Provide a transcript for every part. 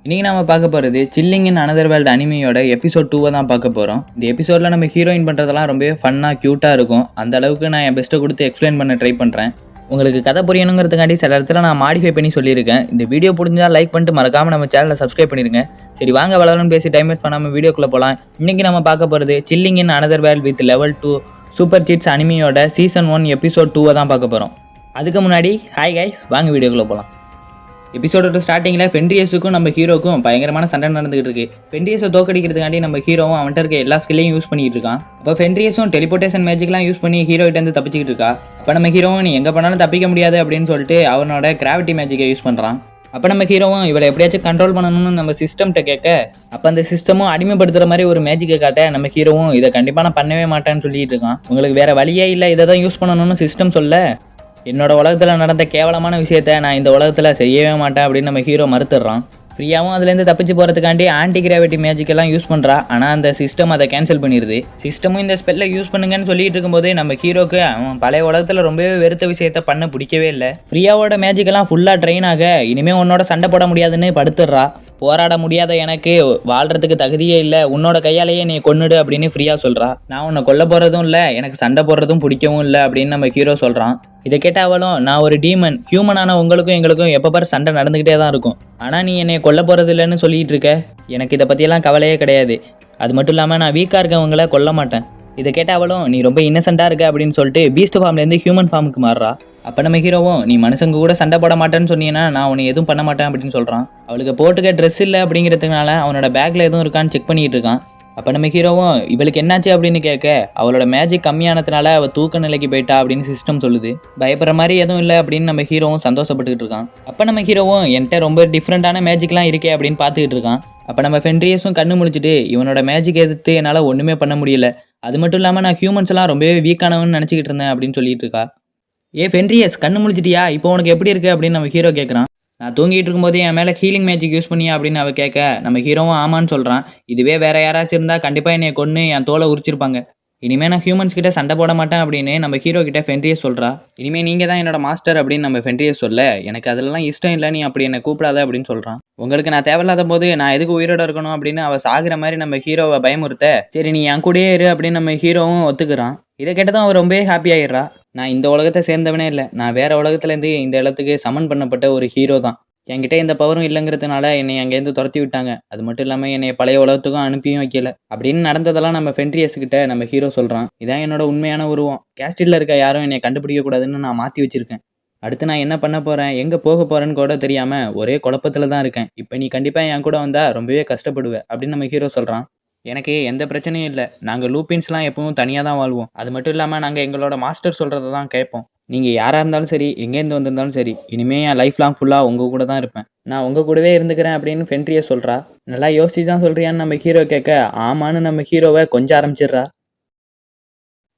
இன்றைக்கி நம்ம பார்க்க போகிறது சில்லிங் இன் அனதர் வேர்ல்டு அனிமியோட எபிசோட் 2 தான் பார்க்க போகிறோம். இந்த எபிசோடில் நம்ம ஹீரோயின் பண்ணுறதெல்லாம் ரொம்பவே ஃபன்னாக க்யூட்டாக இருக்கும். அந்த அளவுக்கு நான் என் பெஸ்ட்டை கொடுத்து எக்ஸ்பிளைன் பண்ண ட்ரை பண்ணுறேன். உங்களுக்கு கதை புரியணுங்கிறதுக்காண்டி சில இடத்துல நான் மாடிஃபை பண்ணி சொல்லியிருக்கேன். இந்த வீடியோ பிடிச்சா லைக் பண்ணிட்டு மறக்காமல் நம்ம சேனலை சப்ஸ்கிரைப் பண்ணிடுங்க. சரி வாங்க வளரணும்னு பேசி டைம் வேஸ்ட் பண்ணாமல் வீடியோக்குள்ளே போகலாம். இன்றைக்கி நம்ம பார்க்க போகிறது chilling in another world with level 2 super cheats அனிமியோட சீசன் 1 எபிசோட் 2 தான் பார்க்க போகிறோம். அதுக்கு முன்னாடி ஹாய் கைஸ், வாங்க வீடியோக்குள்ளே போகலாம். எபிசோடோட ஸ்டார்டிங்கில் ஃபென்ரியஸுக்கும் நம்ம ஹீரோக்கும் பயங்கரமான சண்டை நடந்துகிட்டு இருக்கு. ஃபென்ரியஸை தோக்கடிக்கிறதுக்காண்டி நம்ம ஹீரோவும் அவன்கிட்ட இருக்க எல்லா ஸ்கில்லையும் யூஸ் பண்ணிட்டு இருக்கான். அப்போ ஃபென்ரியஸும் டெலிபோர்டேஷன் மேஜிக்லாம் யூஸ் பண்ணி ஹீரோகிட்டேருந்து தப்பிச்சிக்கிட்டு இருக்கா. அப்போ நம்ம ஹீரோவும் நீ எங்கே பண்ணாலும் தப்பிக்க முடியாது அப்படின்னு சொல்லிட்டு அவனோட கிராவிட்டி மேஜிக்கை யூஸ் பண்ணுறான். அப்போ நம்ம ஹீரோவும் இவளை எப்படியாச்சும் கண்ட்ரோல் பண்ணணும்னு நம்ம சிஸ்டம்கிட்ட கேட்க, அப்போ அந்த சிஸ்டமும் அடிமைப்படுத்துகிற மாதிரி ஒரு மேஜிக்கை காட்ட நம்ம ஹீரோவும் இதை கண்டிப்பாக நான் பண்ணவே மாட்டேன்னு சொல்லிட்டு இருக்கான். உங்களுக்கு வேற வழியே இல்லை, இதை தான் யூஸ் பண்ணணும்னு சிஸ்டம் சொல்ல, என்னோட உலகத்தில் நடந்த கேவலமான விஷயத்த நான் இந்த உலகத்தில் செய்யவே மாட்டேன் அப்படின்னு நம்ம ஹீரோ மறுத்துடுறான். ஃப்ரீயாகவும் அதுலேருந்து தப்பிச்சு போகிறதுக்காண்டி ஆன்டி கிராவிட்டி மேஜிக்கெல்லாம் யூஸ் பண்ணுறா. ஆனால் அந்த சிஸ்டம் அதை கேன்சல் பண்ணிடுது. சிஸ்டமும் இந்த ஸ்பெல்லை யூஸ் பண்ணுங்கன்னு சொல்லிட்டு இருக்கும்போது நம்ம ஹீரோக்கு அவன் பழைய உலகத்தில் ரொம்பவே வெறுத்த விஷயத்த பண்ண பிடிக்கவே இல்லை. ஃப்ரீயாவோட மேஜிக்கெல்லாம் ஃபுல்லாக ட்ரெயின் ஆக இனிமேல் உன்னோட சண்டை போட முடியாதுன்னு படுத்துடுறா. போராட முடியாத எனக்கு வாழ்கிறதுக்கு தகுதியே இல்லை, உன்னோட கையாலேயே நீ கொன்னுடு அப்படின்னு ஃப்ரீயாக சொல்கிறா. நான் உன்னை கொல்ல போகிறதும் இல்லை, எனக்கு சண்டை போடுறதும் பிடிக்கவும் இல்லை அப்படின்னு நம்ம ஹீரோ சொல்கிறான். இதை கேட்டாவலும் நான் ஒரு டீமன், ஹியூமனான உங்களுக்கும் எங்களுக்கும் எப்போ பாரு சண்டை நடந்துக்கிட்டே தான் இருக்கும். ஆனால் நீ என்னை கொல்ல போகிறது இல்லைன்னு சொல்லிகிட்டு இருக்க. எனக்கு இதை பற்றியெல்லாம் கவலையே கிடையாது. அது மட்டும் இல்லாமல் நான் வீக்காக இருக்கவங்கள கொல்ல மாட்டேன். இதை கேட்டாவலும் நீ ரொம்ப இன்னசென்ட்டாக இருக்க அப்படின்னு சொல்லிட்டு பீஸ்ட் ஃபார்ம்லேருந்து ஹியூமன் ஃபார்முக்கு மாறுறா. அப்போ நம்ம ஹீரோவும் நீ மனுஷங்க கூட சண்டை போட மாட்டேன்னு சொன்னீங்கன்னா நான் உன்னை எதுவும் பண்ண மாட்டேன் அப்படின்னு சொல்கிறான். அவளுக்கு போட்டுக்க ட்ரெஸ் இல்லை அப்படிங்கிறதுனால அவனோட பேக்கில் எதுவும் இருக்கான்னு செக் பண்ணிகிட்டு இருக்கான். அப்போ நம்ம ஹீரோவும் இவளுக்கு என்னாச்சு அப்படின்னு கேட்க, அவளோட மேஜிக் கம்மியானதுனால அவள் தூக்க நிலைக்கு போயிட்டா அப்படின்னு சிஸ்டம் சொல்லுது. பயப்படுற மாதிரி எதுவும் இல்லை அப்படின்னு நம்ம ஹீரோவும் சந்தோஷப்பட்டுக்கிட்டு இருக்கான். அப்போ நம்ம ஹீரோவும் என்கிட்ட ரொம்ப டிஃப்ரெண்ட்டான மேஜிக்லாம் இருக்கே அப்படின்னு பார்த்துக்கிட்டு இருக்கான். அப்போ நம்ம ஃபென்ரியஸும் கண்ணு முழிச்சிட்டு இவனோட மேஜிக் எதிர்த்து என்னால் ஒன்றுமே பண்ண முடியல, அது மட்டும் இல்லாமல் நான் ஹியூமன்ஸ்லாம் ரொம்பவே வீக்கானவன்னு நினச்சிக்கிட்டு இருந்தேன் அப்படின்னு சொல்லிட்டு இருக்கா. ஃபென்ரியஸ் கண்ணு முழிச்சிட்டியா, இப்போ உனக்கு எப்படி இருக்குது அப்படின்னு நம்ம ஹீரோ கேட்குறான். நான் தூங்கிட்டு இருக்கும்போது என் மேலே ஹீலிங் மேஜிக் யூஸ் பண்ணியா அப்படின்னு அவள் கேட்க, நம்ம ஹீரோவும் ஆமான்னு சொல்கிறான். இதுவே வேறு யாராச்சும் இருந்தால் கண்டிப்பாக என்னை கொன்று என் தோலை உரிச்சிருப்பாங்க. இனிமேல் நான் ஹியூமன்ஸ் கிட்ட சண்டை போட மாட்டேன் அப்படின்னு நம்ம ஹீரோ கிட்ட ஃபென்ரியஸ் சொல்கிறா. இனிமேல் நீங்கள் தான் என்னோட மாஸ்டர் அப்படின்னு நம்ம ஃபென்ரியஸ் சொல்ல, எனக்கு அதெல்லாம் இஷ்டம் இல்லை, நீ அப்படி என்னை கூப்பிடாத அப்படின்னு சொல்கிறான். உங்களுக்கு நான் தேவையில்லாத போது நான் எதுக்கு உயிரோட இருக்கணும் அப்படின்னு அவள் சாகிற மாதிரி நம்ம ஹீரோவை பயமுறுத்த, சரி நீ என் கூடயே இரு அப்படின்னு நம்ம ஹீரோவும் ஒத்துக்கிறான். இதை கேட்டதும் அவள் ரொம்பவே ஹாப்பி ஆகிடுறா. நான் இந்த உலகத்தை சேர்ந்தவனே இல்லை, நான் வேறு உலகத்துலேருந்து இந்த இடத்துக்கு சமன் பண்ணப்பட்ட ஒரு ஹீரோ தான். என்கிட்ட எந்த பவரும் இல்லைங்கிறதுனால என்னை அங்கேருந்து துரத்தி விட்டாங்க. அது மட்டும் இல்லாமல் என்னை பழைய உலகத்துக்கும் அனுப்பியும் வைக்கல அப்படின்னு நடந்ததெல்லாம் நம்ம ஃபென்ரியஸ்கிட்ட நம்ம ஹீரோ சொல்கிறான். இதான் என்னோட உண்மையான உருவம், கேஸ்டில் இருக்க யாரும் என்னை கண்டுபிடிக்கக்கூடாதுன்னு நான் மாற்றி வச்சுருக்கேன். அடுத்து நான் என்ன பண்ண போகிறேன், எங்கே போக போகிறேன்னு கூட தெரியாமல் ஒரே குழப்பத்தில் தான் இருக்கேன். இப்போ நீ கண்டிப்பாக என் கூட வந்தால் ரொம்பவே கஷ்டப்படுவேன் அப்படின்னு நம்ம ஹீரோ சொல்கிறான். எனக்கு எந்த பிரச்சனையும் இல்லை, நாங்கள் லூப்பின்ஸ்லாம் எப்பவும் தனியாக தான் வாழ்வோம். அது மட்டும் இல்லாமல் நாங்கள் எங்களோட மாஸ்டர் சொல்கிறத தான் கேட்போம். நீங்கள் யாராக இருந்தாலும் சரி, எங்கேருந்து வந்திருந்தாலும் சரி, இனிமேல் என் லைஃப் லாங் ஃபுல்லாக உங்கள் கூட தான் இருப்பேன், நான் உங்கள் கூடவே இருந்துக்கிறேன் அப்படின்னு ஃபென்ரியஸ் சொல்கிறா. நல்லா யோசிச்சு தான் சொல்கிறியான்னு நம்ம ஹீரோ கேட்க, ஆமான்னு நம்ம ஹீரோவை கொஞ்சம் ஆரம்பிச்சிடுறா.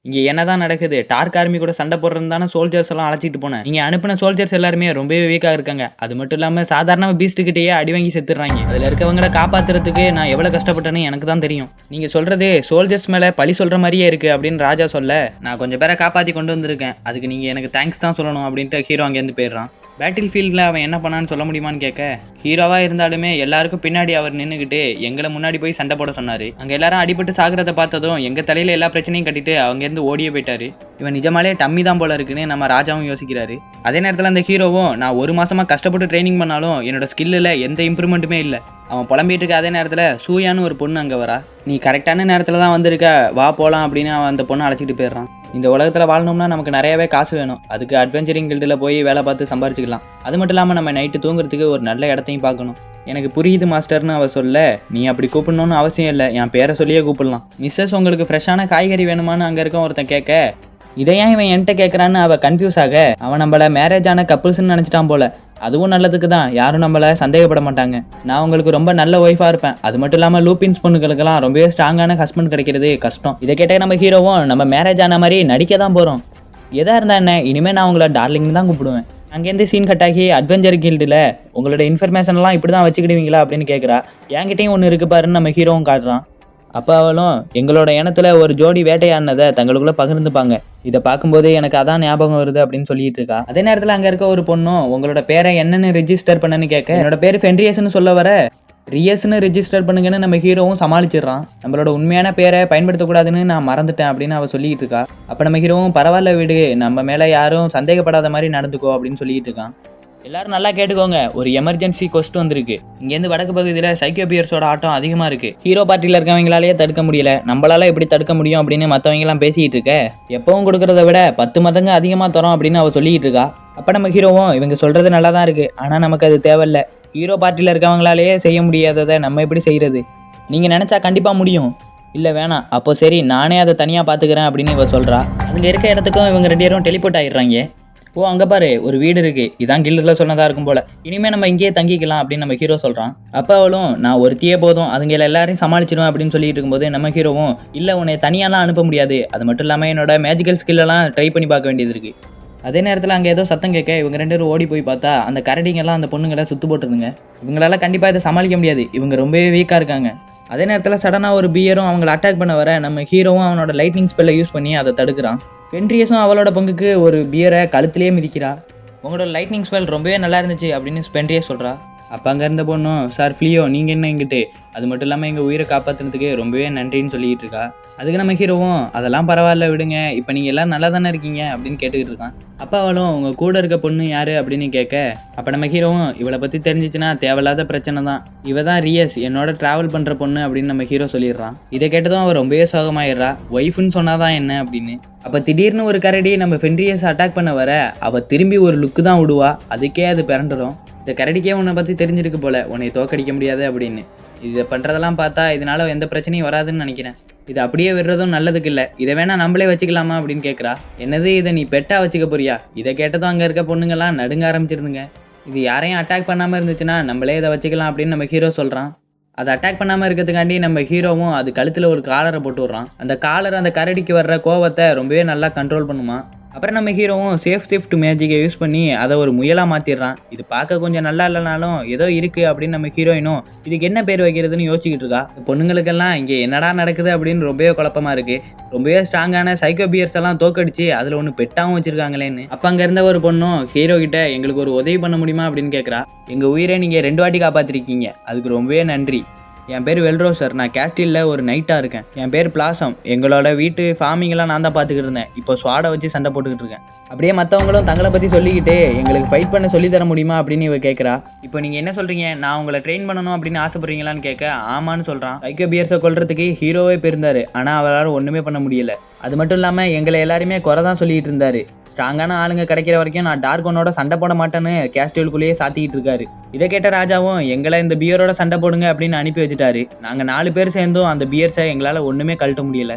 இங்கே என்ன தான் நடக்குது, டார்க் ஆர்மி கூட சண்டை போடுறதுதானே சோல்ஜர்ஸ் எல்லாம் அழைச்சிட்டு போனேன். நீங்கள் அனுப்பின சோல்ஜர்ஸ் எல்லாருமே ரொம்பவே வீக்காக இருக்காங்க. அது மட்டும் இல்லாமல் சாதாரண பீஸ்ட்டுக்கிட்டேயே அடி வாங்கி செத்துடுறாங்க. அதில் இருக்கவங்களை காப்பாற்றுறதுக்கு நான் எவ்வளோ கஷ்டப்பட்டேன்னு எனக்கு தான் தெரியும். நீங்கள் சொல்கிறது சோல்ஜர்ஸ் மேலே பழி சொல்கிற மாதிரியே இருக்குது அப்படின்னு ராஜா சொல்ல, நான் கொஞ்சம் பேரை காப்பாற்றி கொண்டு வந்திருக்கேன், அதுக்கு நீங்கள் எனக்கு தேங்க்ஸ் தான் சொல்லணும் அப்படின்ட்டு ஹீரோ அங்கேருந்து போயிடுறான். பேட்டில் ஃபீல்டில் அவன் என்ன பண்ணான்னு சொல்ல முடியுமான்னு கேட்க, ஹீரோவாக இருந்தாலுமே எல்லாருக்கும் பின்னாடி அவர் நின்றுக்கிட்டு எங்களை முன்னாடி போய் சண்டை போட சொன்னார். அங்கே எல்லாரும் அடிபட்டு சாகிறத பார்த்ததும் எங்கள் தலையில் எல்லா பிரச்சனையும் கட்டிட்டு அவங்கேருந்து ஓடியே போயிட்டாரு. இவன் நிஜமாலே டம்மி தான் போல இருக்குன்னு நம்ம ராஜாவும் யோசிக்கிறாரு. அதே நேரத்தில் அந்த ஹீரோவும் நான் ஒரு மாதமாக கஷ்டப்பட்டு ட்ரைனிங் பண்ணாலும் என்னோட ஸ்கில்லில் எந்த இம்ப்ரூவ்மெண்ட்டுமே இல்லை. அவன் புலம்பிட்டு இருக்க அதே நேரத்தில் சூயான்னு ஒரு பொண்ணு அங்கே வரா. நீ கரெக்டான நேரத்தில் தான் வந்திருக்க, வா போகலாம் அப்படின்னு அவன் அந்த பொண்ணை அழைச்சிட்டு போயிடுறான். இந்த உலகத்தில் வாழணும்னா நமக்கு நிறையவே காசு வேணும், அதுக்கு அட்வென்ச்சரிங் கில்டில் போய் வேலை பார்த்து சம்பாரிச்சிக்கலாம். அது மட்டும் இல்லாமல் நம்ம நைட்டு தூங்குறதுக்கு ஒரு நல்ல இடத்தையும் பார்க்கணும். எனக்கு புரியுது மாஸ்டர்னு அவள் சொல்ல, நீ அப்படி கூப்பிடணும்னு அவசியம் இல்லை, என் பேரை சொல்லியே கூப்பிடலாம். மிஸ்ஸஸ் உங்களுக்கு ஃப்ரெஷ்ஷான காய்கறி வேணுமான்னு அங்கே இருக்க ஒருத்தன் கேட்க, இதையான் இவன் என்கிட்ட கேட்குறான்னு அவள் கன்ஃபியூஸ் ஆக, அவன் நம்மளை மேரேஜ் ஆன கப்புள்ஸ்ன்னு நினச்சிட்டான் போல. அதுவும் நல்லதுக்கு தான், யாரும் நம்மளை சந்தேகப்பட மாட்டாங்க. நான் உங்களுக்கு ரொம்ப நல்ல ஒய்ஃபாக இருப்பேன். அது மட்டும் இல்லாமல் லூப்பின்ஸ் பொண்ணுகளுக்கெல்லாம் ரொம்பவே ஸ்ட்ராங்கான ஹஸ்பண்ட் கிடைக்கிறது கஷ்டம். இதை கேட்ட நம்ம ஹீரோவும் நம்ம மேரேஜ் ஆன மாதிரி நடிக்க தான் போகிறோம். எதாக இருந்தா என்ன, இனிமேல் நான் உங்களை டார்லிங்னு தான் கூப்பிடுவேன். அங்கேருந்து சீன் கட்டாகி அட்வென்ச்சர் கில்டில் உங்களோட இன்ஃபர்மேஷன்லாம் இப்படி தான் வச்சுக்கிடுவீங்களா அப்படின்னு கேட்குறா. என்கிட்டையும் ஒன்று இருக்கு பாருன்னு நம்ம ஹீரோவும் காட்டுறான். அப்போ அவளும் எங்களோட இனத்தில் ஒரு ஜோடி வேட்டையாடினதை தங்களுக்குள்ளே பகிர்ந்துப்பாங்க, இதை பார்க்கும்போது எனக்கு அதான் ஞாபகம் வருது அப்படின்னு சொல்லிட்டு இருக்கா. அதே நேரத்தில் அங்கே இருக்க ஒரு பொண்ணும் உங்களோட பேரை என்னன்னு ரெஜிஸ்டர் பண்ணன்னு கேட்க, என்னோட பேர் ஃபென்ரியஸ்ன்னு சொல்ல வர, ரியஸ்னு ரெஜிஸ்டர் பண்ணுங்கன்னு நம்ம ஹீரோவும் சமாளிச்சிடுறான். நம்மளோட உண்மையான பேரை பயன்படுத்தக்கூடாதுன்னு நான் மறந்துட்டேன் அப்படின்னு அவள் சொல்லிக்கிட்டு இருக்கா. அப்போ நம்ம ஹீரோவும் பரவாயில்ல விடு, நம்ம மேலே யாரும் சந்தேகப்படாத மாதிரி நடந்துக்கோ அப்படின்னு சொல்லிக்கிட்டு இருக்கான். எல்லாரும் நல்லா கேட்டுக்கோங்க, ஒரு எமர்ஜென்சி கொஸ்ட் வந்திருக்கு. இங்கேருந்து வடக்கு பகுதியில் சைக்கோ பியர்ஸோட ஆட்டம் அதிகமாக இருக்குது. ஹீரோ பார்ட்டியில் இருக்கவங்களாலேயே தடுக்க முடியல, நம்மளால எப்படி தடுக்க முடியும் அப்படின்னு மற்றவங்கலாம் பேசிக்கிட்டு இருக்க. எப்பவும் கொடுக்கறத விட 10 மடங்கு அதிகமாக தரோம் அப்படின்னு அவள் சொல்லிக்கிட்டு இருக்கா. அப்போ நம்ம ஹீரோவும் இவங்க சொல்கிறது நல்லா தான் இருக்குது, ஆனால் நமக்கு அது தேவையில்லை. ஹீரோ பார்ட்டியில் இருக்கவங்களாலேயே செய்ய முடியாததை நம்ம எப்படி செய்கிறது? நீங்கள் நினச்சா கண்டிப்பாக முடியும். இல்லை வேணாம், அப்போ சரி நானே அதை தனியாக பார்த்துக்கிறேன் அப்படின்னு இவ சொல்கிறா. அங்கே இருக்க இடத்துக்கும் இவங்க 2 பேரும் டெலிபோர்ட் ஆகிடுறாங்க. ஓ அங்கே பாரு ஒரு வீடு இருக்குது, இதான் கில்லில் சொன்னதாக இருக்கும் போல், இனிமேல் நம்ம இங்கேயே தங்கிக்கலாம் அப்படின்னு நம்ம ஹீரோ சொல்கிறான். அப்போ அவளும் நான் ஒருத்தியே போதும், அதுங்க எல்லாரையும் சமாளிச்சிடுவேன் அப்படின்னு சொல்லிட்டு இருக்கும்போது நம்ம ஹீரோவும் இல்லை உன்னை தனியாலாம் அனுப்ப முடியாது, அது மட்டும் இல்லாமல் என்னோட மேஜிக்கல் ஸ்கில்லெல்லாம் ட்ரை பண்ணி பார்க்க வேண்டியது இருக்குது. அதே நேரத்தில் அங்கே ஏதோ சத்தம் கேட்க இவங்க 2 பேரும் ஓடி போய் பார்த்தா அந்த கரடிங்கெல்லாம் அந்த பொண்ணுங்களை சுற்று போட்டுருந்துங்க. இவங்களால கண்டிப்பாக இதை சமாளிக்க முடியாது, இவங்க ரொம்பவே வீக்காக இருக்காங்க. அதே நேரத்தில் சடனாக ஒரு பியரும் அவங்களை அட்டாக் பண்ண வர நம்ம ஹீரோவும் அவனோட லைட்னிங் ஸ்பெல்லை யூஸ் பண்ணி அதை தடுக்கிறான். ஃபென்ட்ரியஸும் அவளோட பங்குக்கு ஒரு பியரை கழுத்துலேயே மிதிக்கிறா. உங்களோட லைட்னிங் ஸ்பெல் ரொம்பவே நல்லா இருந்துச்சு அப்படின்னு ஃபென்ட்ரியஸ் சொல்கிறா. அப்போ அங்கே இருந்த பொண்ணும் சார் ஃப்ளியோ நீங்கள் என்ன இங்கிட்டு, அது மட்டும் இல்லாமல் எங்கள் உயிரை காப்பாற்றுனதுக்கு ரொம்பவே நன்றின்னு சொல்லிக்கிட்டு இருக்கா. அதுக்கு நம்ம ஹீரோவும் அதெல்லாம் பரவாயில்ல விடுங்க, இப்போ நீங்கள் எல்லாம் நல்லா தானே இருக்கீங்க அப்படின்னு கேட்டுக்கிட்டு இருக்கான். அப்போ அவளும் உங்கள் கூட இருக்க பொண்ணு யார் அப்படின்னு கேட்க அப்போ நம்ம ஹீரோவும் இவளை பற்றி தெரிஞ்சிச்சுன்னா தேவையில்லாத பிரச்சனை தான், இவ தான் ரியஸ் என்னோட ட்ராவல் பண்ணுற பொண்ணு அப்படின்னு நம்ம ஹீரோ சொல்லிடுறான். இதை கேட்டதும் அவள் ரொம்பவே சோகமாயிடுறா. ஒய்ஃப்னு சொன்னாதான் என்ன அப்படின்னு. அப்போ திடீர்னு ஒரு கரடி நம்ம ஃபென்ட்ரியஸ் அட்டாக் பண்ண வர அவள் திரும்பி ஒரு லுக்கு தான் விடுவா, அதுக்கே அது பிறண்டுடும். இந்த கரடிக்கே உன்னை பற்றி தெரிஞ்சிருக்கு போல, உன்னை தோக்கடிக்க முடியாது அப்படின்னு. இதை பண்ணுறதெல்லாம் பார்த்தா இதனால எந்த பிரச்சனையும் வராதுன்னு நினைக்கிறேன். இது அப்படியே விடுறதும் நல்லதுக்கு இல்லை, இதை வேணா நம்மளே வச்சுக்கலாமா அப்படின்னு கேட்குறா. என்னது இதை நீ பெட்டா வச்சுக்க போறியா? இதை கேட்டதும் அங்கே இருக்க பொண்ணுங்கள்லாம் நடுங்க ஆரம்பிச்சிருந்துங்க. இது யாரையும் அட்டாக் பண்ணாமல் இருந்துச்சுன்னா நம்மளே இதை வச்சுக்கலாம் அப்படின்னு நம்ம ஹீரோ சொல்கிறான். அதை அட்டாக் பண்ணாமல் இருக்கிறதுக்காண்டி நம்ம ஹீரோவும் அது கழுத்தில் ஒரு காலரை போட்டு விட்றான். அந்த காலர் அந்த கரடிக்கு வர்ற கோவத்தை ரொம்பவே நல்லா கண்ட்ரோல் பண்ணுமா. அப்புறம் நம்ம ஹீரோவும் சேஃப் ஷிஃப்ட் மேஜிக்கை யூஸ் பண்ணி அதை ஒரு முயலாக மாற்றிடுறான். இது பார்க்க கொஞ்சம் நல்லா இல்லைனாலும் ஏதோ இருக்குது அப்படின்னு நம்ம ஹீரோயினும் இதுக்கு என்ன பேர் வைக்கிறதுன்னு யோசிச்சுக்கிட்டு இருக்கா. பொண்ணுங்களுக்கெல்லாம் இங்கே என்னடா நடக்குது அப்படின்னு ரொம்பவே குழப்பமாக இருக்குது. ரொம்பவே ஸ்ட்ராங்கான சைக்கோ பியர்ஸ் எல்லாம் தோக்கடிச்சு அதில் ஒன்று பெட்டாகவும் வச்சுருக்காங்களேன்னு. அப்போ அங்கே இருந்த ஒரு பொண்ணும் ஹீரோ கிட்ட எங்களுக்கு ஒரு உதவி பண்ண முடியுமா அப்படின்னு கேட்குறா. எங்கள் உயிரை நீங்கள் 2 வாட்டி காப்பாற்றிருக்கீங்க, அதுக்கு ரொம்பவே நன்றி. என் பேர் வெல்ரோசர், நான் கேஸ்டிலில் ஒரு நைட்டாக இருக்கேன். என் பேர் பிளாசம், எங்களோட வீட்டு ஃபார்மிங்கெல்லாம் நான் தான் பார்த்துக்கிட்டு இருந்தேன். இப்போ ஸ்வாடை வச்சு சண்டை போட்டுக்கிட்டு இருக்கேன். அப்படியே மற்றவங்களும் தங்களை பற்றி சொல்லிக்கிட்டு எங்களுக்கு ஃபைட் பண்ண சொல்லித்தர முடியுமா அப்படின்னு இவ கேட்குறா. இப்போ நீங்கள் என்ன சொல்கிறீங்க, நான் உங்களை ட்ரெயின் பண்ணணும் அப்படின்னு ஆசைப்படுறீங்களான்னு கேட்க ஆமான்னு சொல்கிறான். சைக்கோ பியர்ஸை கொல்றதுக்கு ஹீரோவே போயிருந்தார், ஆனால் அவரால் ஒன்றுமே பண்ண முடியல. அது மட்டும் இல்லாமல் எங்களை எல்லாருமே குறை தான் சொல்லிக்கிட்டு இருந்தார். ஸ்ட்ராங்கான ஆளுங்க கிடைக்கிற வரைக்கும் நான் டார்கோனோட சண்டை போட மாட்டேன்னு கேஸ்டேலுக்குள்ளேயே சாத்திக்கிட்டு இருக்காரு. இதை கேட்ட ராஜாவும் எங்களை இந்த பியரோட சண்டை போடுங்க அப்படின்னு அனுப்பி வச்சுட்டாரு. நாங்கள் 4 பேர் சேர்ந்தும் அந்த பியர்ஸை எங்களால் ஒன்றுமே கழட்ட முடியல,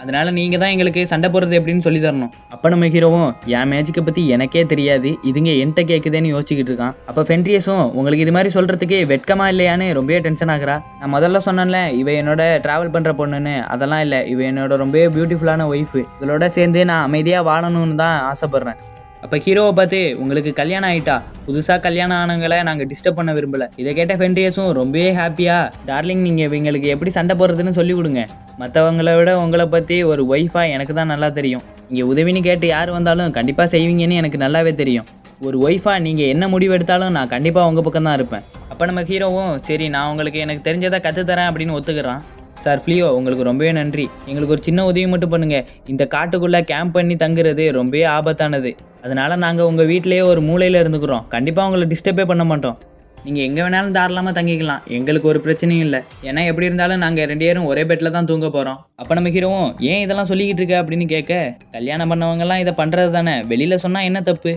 அதனால நீங்கள் தான் எங்களுக்கு சண்டை போடுறது எப்படின்னு சொல்லி தரணும். அப்போ நம்ம ஹீரோவும் என் மேஜிக்கை பற்றி எனக்கே தெரியாது, இதுங்க என்கிட்ட கேட்குதேன்னு யோசிச்சுக்கிட்டு இருக்கான். அப்போ ஃபென்ட்ரியஸும் உங்களுக்கு இது மாதிரி சொல்கிறதுக்கு வெட்கமா இல்லையான்னு ரொம்பவே டென்ஷன் ஆகுறா. நான் முதல்ல சொன்னேன்ல இவ என்னோட ட்ராவல் பண்ணுற பொண்ணுன்னு, அதெல்லாம் இல்லை, இவ என்னோட ரொம்பவே பியூட்டிஃபுல்லான ஒய்ஃபு, இதோட சேர்ந்து நான் அமைதியாக வாழணும்னு தான் ஆசைப்பட்றேன். அப்போ ஹீரோவை பார்த்து உங்களுக்கு கல்யாணம் ஆகிட்டா, புதுசாக கல்யாணம் ஆனவங்களை நாங்கள் டிஸ்டர்ப் பண்ண விரும்பலை. இதை கேட்ட ஃபென்ட்ரியஸும் ரொம்பவே ஹாப்பியாக டார்லிங் நீங்கள் இவங்களுக்கு எப்படி சண்டை போடுறதுன்னு சொல்லி கொடுங்க, மற்றவங்கள விட உங்களை பற்றி ஒரு ஒய்ஃபாக எனக்கு தான் நல்லா தெரியும், இங்கே உதவின்னு கேட்டு யார் வந்தாலும் கண்டிப்பாக செய்வீங்கன்னு எனக்கு நல்லாவே தெரியும். ஒரு ஒய்ஃபாக நீங்கள் என்ன முடிவு எடுத்தாலும் நான் கண்டிப்பாக உங்கள் பக்கம் தான் இருப்பேன். அப்போ நம்ம ஹீரோவும் சரி நான் உங்களுக்கு எனக்கு தெரிஞ்சதை கற்றுத்தரேன் அப்படின்னு ஒத்துக்கிறான். சார் ஃப்ளியோ உங்களுக்கு ரொம்பவே நன்றி, எங்களுக்கு ஒரு சின்ன உதவி மட்டும் பண்ணுங்கள். இந்த காட்டுக்குள்ளே கேம்ப் பண்ணி தங்குறது ரொம்பவே ஆபத்தானது, அதனால் நாங்கள் உங்கள் வீட்டிலேயே ஒரு மூலையில் இருந்துக்கிறோம், கண்டிப்பாக உங்களை டிஸ்டர்பே பண்ண மாட்டோம். நீங்கள் எங்கே வேணாலும் தாராளமாக தங்கிக்கலாம், எங்களுக்கு ஒரு பிரச்சனையும் இல்லை. ஏன்னா எப்படி இருந்தாலும் நாங்கள் 2 பேரும் ஒரே பெட்டில் தான் தூங்க போகிறோம். அப்போ நம்ம ஹீரோவும் ஏன் இதெல்லாம் சொல்லிக்கிட்டு இருக்க அப்படின்னு கேட்க கல்யாணம் பண்ணவங்கலாம் இதை பண்ணுறது தானே, வெளியில் சொன்னால் என்ன தப்பு.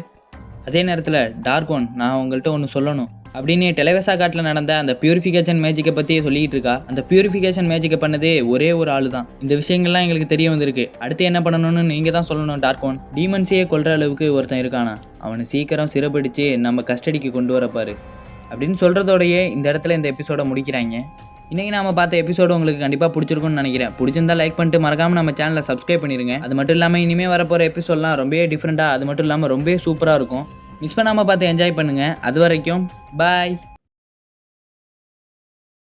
அதே நேரத்தில் டார்கோன் நான் உங்கள்கிட்ட ஒன்று சொல்லணும் அப்படின்னு டெலவேசா காட்டில் நடந்த அந்த பியூரிஃபிகேஷன் மேஜிக்கை பற்றி சொல்லிக்கிட்டு இருக்கா. அந்த பியூரிஃபிகேஷன் மேஜிக்கை பண்ணதே ஒரே ஒரு ஆள் தான். இந்த விஷயங்கள்லாம் எங்களுக்கு தெரிய வந்திருக்கு, அடுத்து என்ன பண்ணணும்னு நீங்கள் தான் சொல்லணும் டார்கோன். டீமன்ஸையே கொல்ற அளவுக்கு ஒருத்தன் இருக்கானா, அவனை சீக்கிரம் சிறைப்பிடிச்சு நம்ம கஸ்டடிக்கு கொண்டு வரப்பாரு அப்படின்னு சொல்கிறதோடையே இந்த இடத்துல இந்த எபிசோட முடிக்கிறாங்க. இன்றைக்கி நாம் பார்த்த எபிசோடு உங்களுக்கு கண்டிப்பாக பிடிச்சிருக்குன்னு நினைக்கிறேன். பிடிச்சிருந்தா லைக் பண்ணிட்டு மறக்காமல் நம்ம சேனலை சப்ஸ்கிரைப் பண்ணிடுங்க. அது மட்டும் இல்லாமல் இனிமேல் வரப்போகிற எபிசோட்லாம் ரொம்பவே டிஃப்ரெண்ட்டாக, அது மட்டும் இல்லாமல் ரொம்பவே சூப்பராக இருக்கும். மிஸ் பண்ணாமல் பார்த்து என்ஜாய் பண்ணுங்கள். அது வரைக்கும் பாய்.